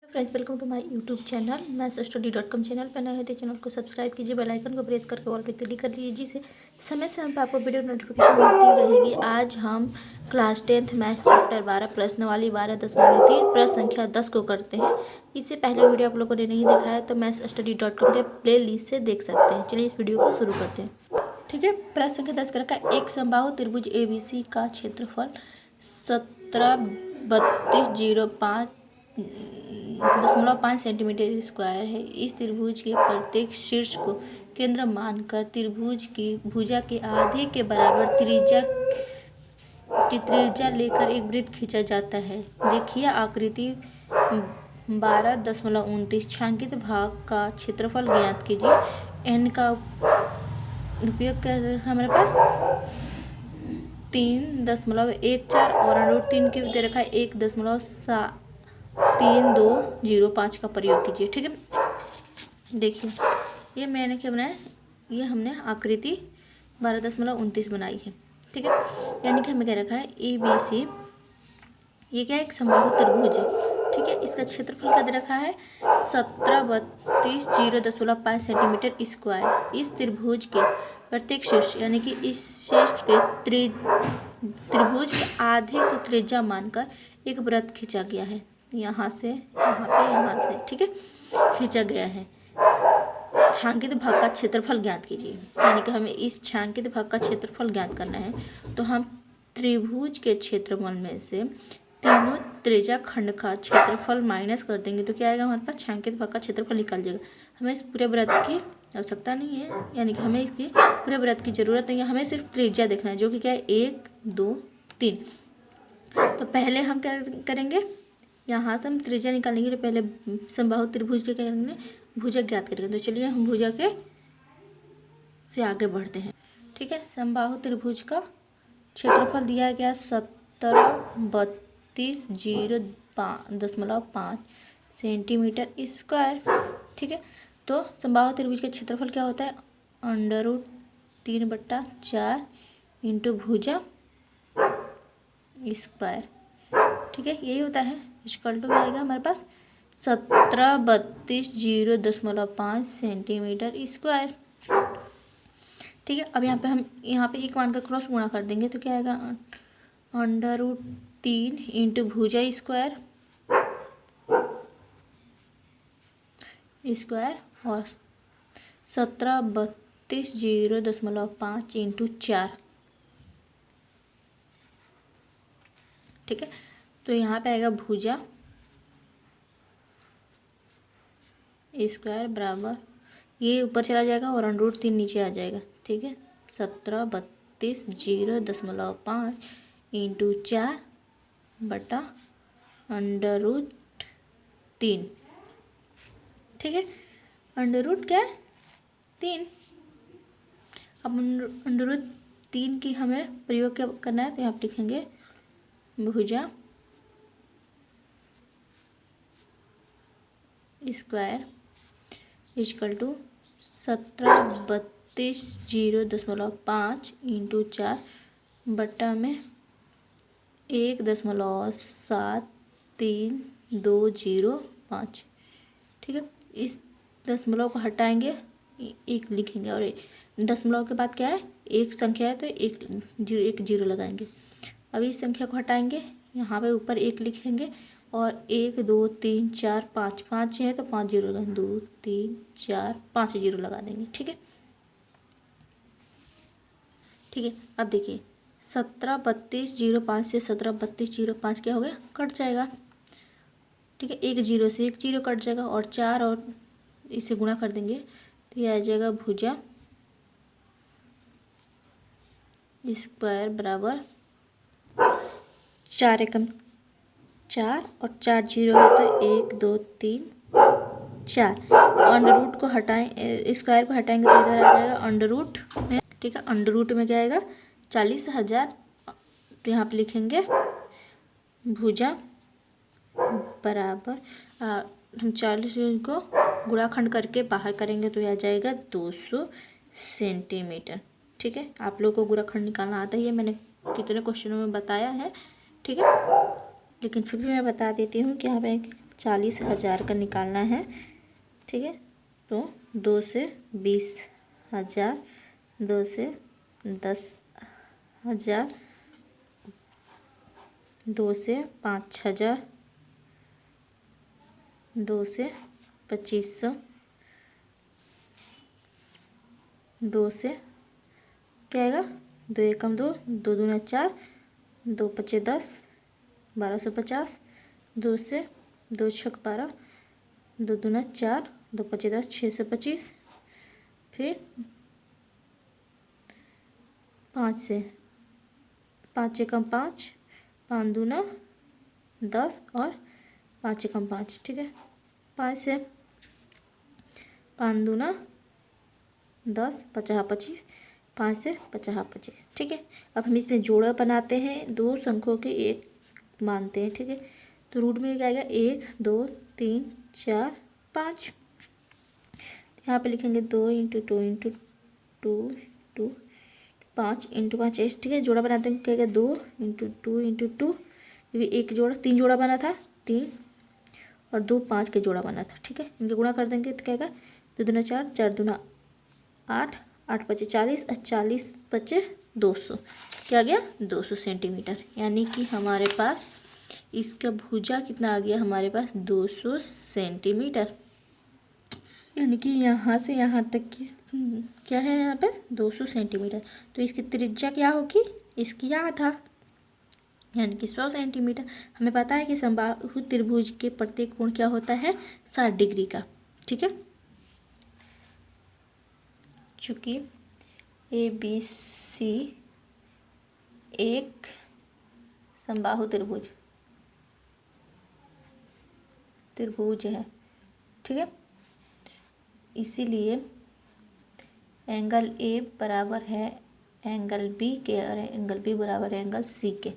Friends, welcome to my YouTube channel mathsstudy.com channel पर नए हैं तो चैनल को सब्सक्राइब कीजिए, बेल आइकन को प्रेस करके ऑल पे क्लिक कर लीजिए, जिससे समय समय पर आपको वीडियो नोटिफिकेशन मिलती रहेगी। आज हम क्लास 10th मैथ्स चैप्टर 12 प्रश्नावली 12.3 प्रश्न संख्या 10 को करते हैं। इससे पहले वीडियो आप लोगों ने नहीं देखा है तो mathsstudy.com के प्ले लिस्ट से देख सकते हैं। चलिए इस वीडियो को शुरू करते हैं। ठीक है, प्रश्न संख्या 10 का एक समबाहु त्रिभुज ABC का क्षेत्रफल 17.3205 सेंटीमीटर स्क्वायर है। इस त्रिभुज के प्रत्येक शीर्ष को केंद्र मानकर त्रिभुज की भुजा के आधे के बराबर त्रिज्या लेकर एक वृत्त खींचा जाता है। देखिए आकृति 12.29 छायांकित भाग का क्षेत्रफल ज्ञात कीजिए। n का उपयोग कर हमारे पास 3.14 और √3 की दे रखा है 1.3205 का प्रयोग कीजिए। ठीक है, देखिए ये मैंने क्या बनाया, ये हमने आकृति 12.29 बनाई है। ठीक है, यानी कि हमें क्या रखा है ABC, ये क्या एक समबाहु त्रिभुज है। ठीक है, इसका क्षेत्रफल क्या दे रखा है 17.3205 सेंटीमीटर स्क्वायर। इस त्रिभुज के प्रत्येक शीर्ष यानी कि इस शीर्ष के त्रिभुज के आधे को त्रिज्या मानकर एक वृत्त खींचा गया है। यहाँ से यहाँ से ठीक है खींचा गया है। छायांकित भाग का क्षेत्रफल ज्ञात कीजिए, यानी कि हमें इस छायांकित भाग का क्षेत्रफल ज्ञात करना है। तो हम त्रिभुज के क्षेत्रफल में से तीनों त्रिज्या खंड का क्षेत्रफल माइनस कर देंगे तो क्या आएगा, हमारे पास छायांकित भाग का क्षेत्रफल निकल जाएगा। हमें इस पूरे वृत्त की आवश्यकता नहीं है, यानी कि हमें इसकी पूरे वृत्त की जरूरत नहीं है, हमें सिर्फ त्रिज्या देखना है जो कि क्या है 1 2 3। तो पहले हम क्या करेंगे, यहाँ से हम त्रिज्या निकालेंगे। तो पहले समबाहु त्रिभुज के क्या करेंगे, भुजा ज्ञात करेंगे। तो चलिए हम भुजा के से आगे बढ़ते हैं। ठीक है, समबाहु त्रिभुज का क्षेत्रफल दिया गया 17.3205 सेंटीमीटर स्क्वायर। ठीक है, तो समबाहु त्रिभुज का क्षेत्रफल क्या होता है √3/4 इंटू भुजा स्क्वायर। ठीक है, यही होता है। इक्वल टू आएगा हमारे पास 17.3205 सेंटीमीटर स्क्वायर। ठीक है, अब हम यहाँ पे एक मानकर क्रॉस गुणा कर देंगे तो क्या आएगा √3 इंटू भुजा स्क्वायर और 17.3205 इंटू 4। ठीक है, तो यहाँ पे आएगा भुजा स्क्वायर बराबर, ये ऊपर चला जाएगा और √3 नीचे आ जाएगा। ठीक है, 17.3205 इंटू 4 बटा √3। ठीक है, √ क्या है 3। अब √3 की हमें प्रयोग क्या करना है, तो यहाँ पे लिखेंगे भुजा स्क्वायर इक्वल टू 17.3205 इंटू 4 बटा में 1.7325। ठीक है, इस दशमलव को हटाएंगे, एक लिखेंगे और दशमलव के बाद क्या है एक संख्या है तो एक जीरो लगाएंगे। अब इस संख्या को हटाएंगे, यहाँ पे ऊपर एक लिखेंगे और 1 2 3 4 5 5 है तो 5 जीरो लगाएंगे, 2 3 4 5 जीरो लगा देंगे। ठीक है, ठीक है, अब देखिए 17.3205 से 17.3205 क्या हो गया, कट जाएगा। ठीक है, एक जीरो से एक जीरो कट जाएगा और 4 और इसे गुणा कर देंगे तो ये आ जाएगा भुजा स्क्वायर बराबर 4 एकम 4 और 4 जीरो है तो 1 2 3 4। √ को हटाएं, स्क्वायर को हटाएंगे तो इधर आ जाएगा √ में। ठीक है, √ में क्या आएगा 40,000। तो यहाँ पे लिखेंगे भुजा बराबर हम 40 को गुणाखंड करके बाहर करेंगे तो यह आ जाएगा 200 सेंटीमीटर। ठीक है, आप लोगों को गुणाखंड निकालना आता ही है, मैंने कितने क्वेश्चनों में बताया है। ठीक है, लेकिन फिर भी मैं बता देती हूँ कि यहाँ पे 40,000 का निकालना है। ठीक है, तो 2 से 20,000, 2 से 10,000, 2 से 5,000, 2 से 2,500, 2 से क्या आएगा, 2 एकम 2, 2 दूना 4, 2 पचे 10, 1250, 2 से 2 छक 12, 2 दूना 4, 2 पचे 10, 625, फिर 5 से 5 एकम 5, 5 दूना 10 और 5 एकम 5। ठीक है, 5 से 5 दूना 10, 50 25, 5 से 50 25। ठीक है, अब हम इसमें जोड़ा बनाते हैं, दो संख्यों के एक मानते हैं। ठीक है, तो रूट में क्या आएगा, 1 2 3 4 5। यहाँ पे लिखेंगे 2 × 2 × 2 2 5 × 5 ऐसे। ठीक है, जोड़ा बनाते हैं, क्या आएगा, 2 × 2 × 2, क्योंकि एक जोड़ा 3 जोड़ा बना था, 3 और 2 5 के जोड़ा बना था। ठीक है, इनके गुणा कर देंगे तो क्या आएगा, 2 दूना 4, 4 दूना 8, 8 पचे 40 और 40 पचे 200, क्या आ गया, 200 सेंटीमीटर। यानी कि हमारे पास इसका भुजा कितना आ गया, हमारे पास 200 सेंटीमीटर। यानी कि यहाँ से यहाँ तक की क्या है, यहाँ पे 200 सेंटीमीटर। तो इसकी त्रिज्या क्या होगी, इसकी आधा, यानी कि 100 सेंटीमीटर। हमें पता है कि समबाहु त्रिभुज के प्रत्येक कोण क्या होता है, 60 डिग्री का। ठीक है, चूँकि ABC एक समबाहु त्रिभुज है। ठीक है, इसीलिए एंगल A बराबर है एंगल B के और एंगल B बराबर है एंगल C के,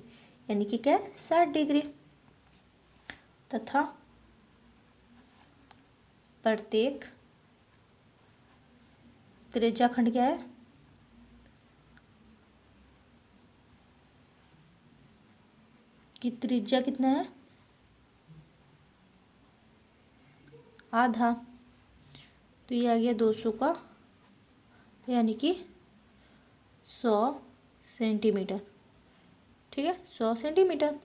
यानी कि क्या है, 60 डिग्री। तथा प्रत्येक त्रिज्या खंड क्या है, कि त्रिज्या कितना है, आधा। तो ये आ गया 200 का, यानी कि 100 सेंटीमीटर। ठीक है, 100 सेंटीमीटर।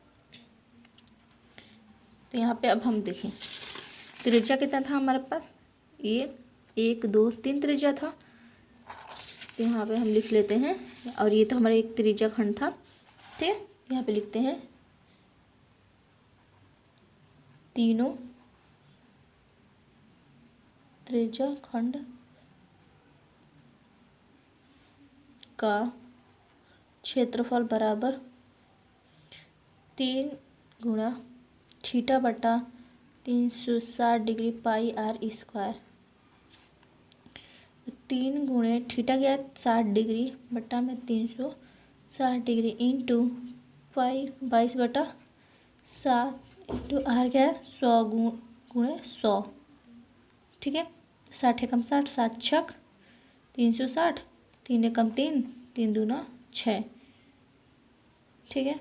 तो यहाँ पे अब हम देखें त्रिज्या कितना था हमारे पास, ये 1 2 3 त्रिज्या था। तो यहाँ पे हम लिख लेते हैं, और ये तो हमारा एक त्रिज्या खंड था। ठीक है, यहाँ पे लिखते हैं तीनों त्रिज्या खंड का क्षेत्रफल बराबर 3 गुणा थीटा बटा 360 डिग्री पाई आर स्क्वायर। 3 गुणे थीटा गया 60 डिग्री बटा में 360 डिग्री इंटू पाई 22 बटा 7 इंटू आर गया 100 गुणे 100। ठीक है, 60 एकम 60, 7 छक 360, 3 एकम 3, 3 दूना 6। ठीक है,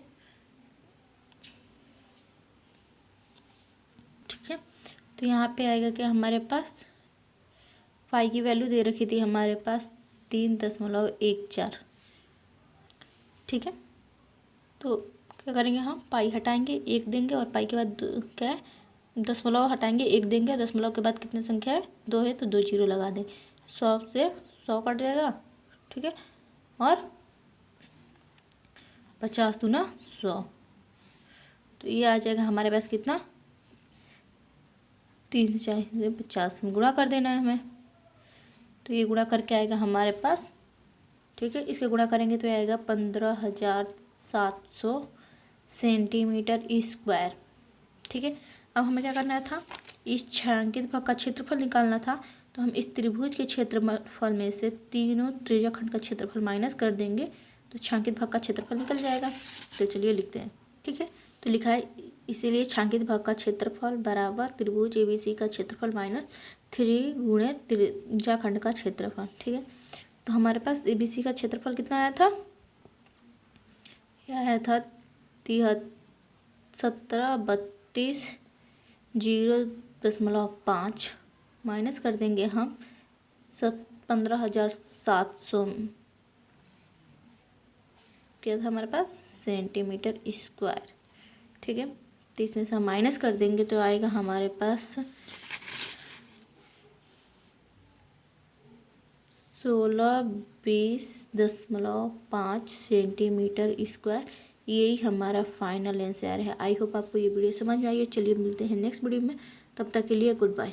ठीक है, तो यहाँ पे आएगा कि हमारे पास पाई की वैल्यू दे रखी थी हमारे पास 3.14। ठीक है, तो क्या करेंगे, हम पाई हटाएंगे, 1 देंगे, और पाई के बाद क्या है, दशमलव हटाएंगे, 1 देंगे, और दशमलव के बाद कितनी संख्या है, 2 है, तो 2 जीरो लगा दें, 100 से 100 कट जाएगा। ठीक है, और 50 दूना 100, तो ये आ जाएगा हमारे पास कितना, 3 से 4 से 50 में गुणा कर देना है हमें। तो ये गुणा करके आएगा हमारे पास। ठीक है, इसके गुणा करेंगे तो आएगा 15,700 सेंटीमीटर स्क्वायर। ठीक है, अब हमें क्या करना था, इस छायांकित भाग का क्षेत्रफल निकालना था। तो हम इस त्रिभुज के क्षेत्रफल में से तीनों त्रिज्या खंड का क्षेत्रफल माइनस कर देंगे, तो छायांकित भाग का क्षेत्रफल निकल जाएगा। तो चलिए लिखते हैं। ठीक है, तो लिखा है, इसीलिए छायांकित भाग का क्षेत्रफल बराबर त्रिभुज ABC का क्षेत्रफल माइनस 3 गुणे त्रिज्या खंड का क्षेत्रफल। ठीक है, तो हमारे पास ABC का क्षेत्रफल कितना आया था, यह आया था 17 32 0.5 माइनस कर देंगे हम 15,700 क्या था हमारे पास सेंटीमीटर स्क्वायर। ठीक है, तो इसमें से हम माइनस कर देंगे तो आएगा हमारे पास 1620.5 सेंटीमीटर स्क्वायर। यही हमारा फाइनल आंसर है। आई होप आपको ये वीडियो समझ में आई है। चलिए मिलते हैं नेक्स्ट वीडियो में, तब तक के लिए गुड बाय।